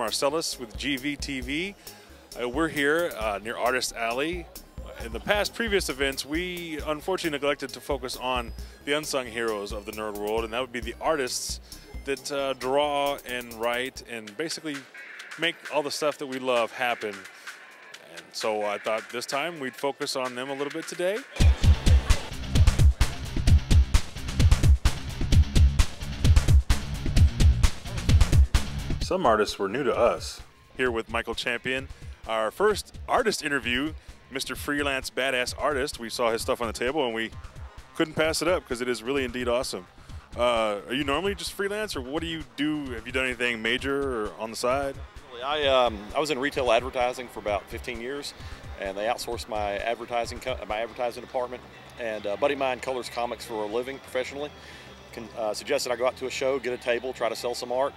Marcellus with GVTV. We're here near Artist Alley. In the previous events, we unfortunately neglected to focus on the unsung heroes of the nerd world, and that would be the artists that draw and write and basically make all the stuff that we love happen. And so I thought this time we'd focus on them a little bit today. Some artists were new to us. Here with Michael Champion, our first artist interview, Mr. Freelance Badass Artist. We saw his stuff on the table and we couldn't pass it up because it is really indeed awesome. Are you normally just freelance, or what do you do? Have you done anything major or on the side? I was in retail advertising for about 15 years, and they outsourced my advertising department. And a buddy of mine colors comics for a living professionally. Suggested I go out to a show, get a table, try to sell some art.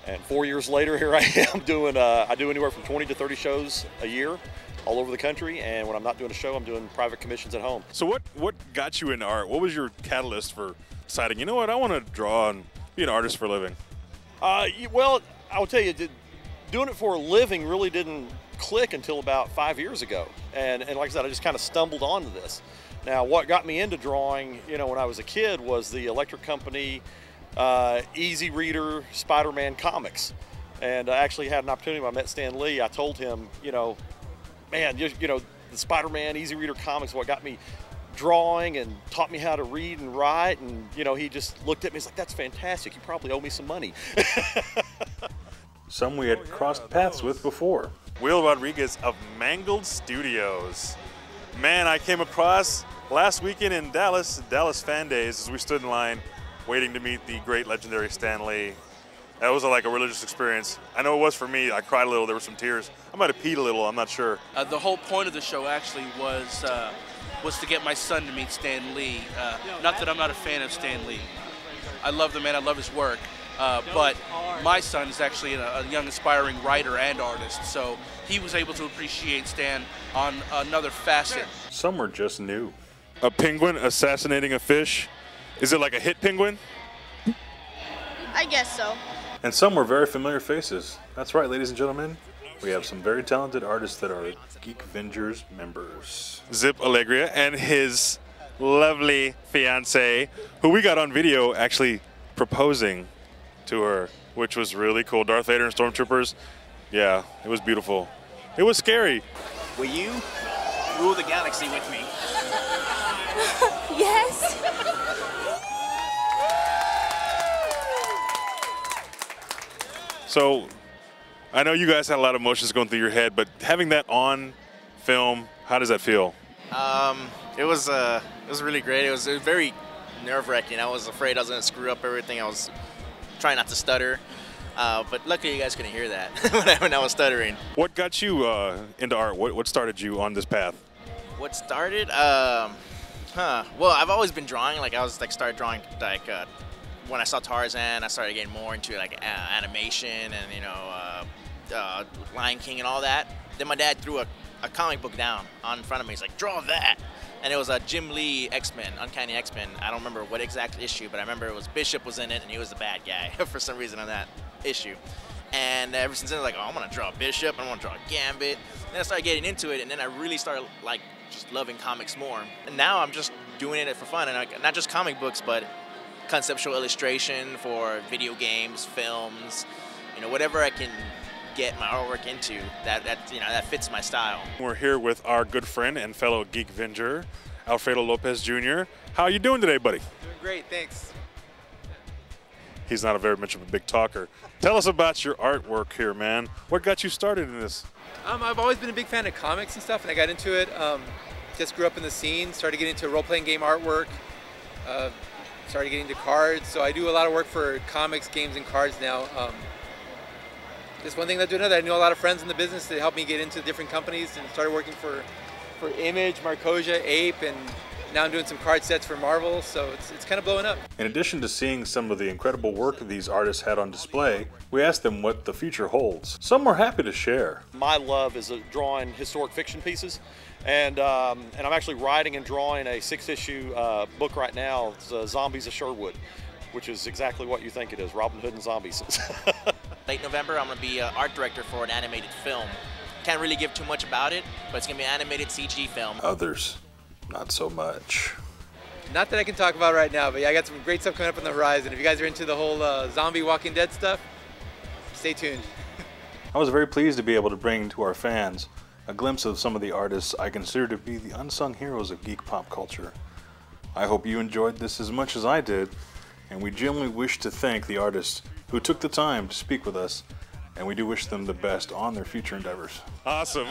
And 4 years later, here I am doing, I do anywhere from 20 to 30 shows a year all over the country. And when I'm not doing a show, I'm doing private commissions at home. So what got you into art? What was your catalyst for deciding, you know what, I want to draw and be an artist for a living? Well, I will tell you, doing it for a living really didn't click until about 5 years ago. And like I said, I just kind of stumbled onto this. Now, what got me into drawing, you know, when I was a kid was the electric company Easy Reader Spider-Man comics. And I actually had an opportunity when I met Stan Lee. I told him, you know, man, you know, the Spider-Man Easy Reader comics, what got me drawing and taught me how to read and write. And, you know, he just looked at me, he's like, that's fantastic. You probably owe me some money. Some we had crossed paths with before. Will Rodriguez of Mangled Studios. Man, I came across last weekend in Dallas Fan Days, as we stood in line waiting to meet the great legendary Stan Lee. That was like a religious experience. I know it was for me. I cried a little. There were some tears. I might have peed a little. I'm not sure. The whole point of the show actually was to get my son to meet Stan Lee. Not that I'm not a fan of Stan Lee. I love the man. I love his work. But my son is actually a young aspiring writer and artist, so he was able to appreciate Stan on another facet. Some were just new. A penguin assassinating a fish. Is it like a hit penguin? I guess so. And some were very familiar faces. That's right, ladies and gentlemen. We have some very talented artists that are GeekVengers members. Zip Alegria and his lovely fiance, who we got on video actually proposing to her, which was really cool. Darth Vader and Stormtroopers. Yeah, it was beautiful. It was scary. Will you rule the galaxy with me? Yes. So, I know you guys had a lot of emotions going through your head, but having that on film, how does that feel? It was really great. It was very nerve-wracking. I was afraid I was going to screw up everything. I was trying not to stutter, but luckily you guys couldn't hear that when I was stuttering. What got you into art? What started you on this path? What started? Well, I've always been drawing. Like I was started drawing when I saw Tarzan. I started getting more into animation and, you know, Lion King and all that. Then my dad threw a comic book down in front of me. He's like, draw that. And it was a Jim Lee X-Men, Uncanny X-Men. I don't remember what exact issue, but I remember it was Bishop was in it, and he was the bad guy for some reason on that issue. And ever since then, I was like, oh, I'm gonna draw Bishop, I want to draw Gambit. And then I started getting into it, and then I really started just loving comics more. And now I'm just doing it for fun, and not just comic books, but conceptual illustration for video games, films, you know, whatever I can get my artwork into that fits my style. We're here with our good friend and fellow GeekVenger, Alfredo Lopez Jr. How are you doing today, buddy? Doing great, thanks. He's not very much of a big talker. Tell us about your artwork here, man. What got you started in this? I've always been a big fan of comics and stuff, and I got into it. Just grew up in the scene, started getting into role-playing game artwork, started getting into cards. So I do a lot of work for comics, games, and cards now. Just one thing led to another. I knew a lot of friends in the business that helped me get into different companies, and started working for Image, Marcosia, Ape, and now I'm doing some card sets for Marvel, so it's kind of blowing up. In addition to seeing some of the incredible work these artists had on display, we asked them what the future holds. Some were happy to share. My love is drawing historic fiction pieces, and I'm actually writing and drawing a 6-issue book right now. It's Zombies of Sherwood, which is exactly what you think it is, Robin Hood and zombies. Late November, I'm going to be art director for an animated film. Can't really give too much about it, but it's going to be an animated CG film. Others, not so much. Not that I can talk about right now, but yeah, I got some great stuff coming up on the horizon. If you guys are into the whole zombie Walking Dead stuff, stay tuned. I was very pleased to be able to bring to our fans a glimpse of some of the artists I consider to be the unsung heroes of geek pop culture. I hope you enjoyed this as much as I did, and we genuinely wish to thank the artists who took the time to speak with us, and we do wish them the best on their future endeavors. Awesome.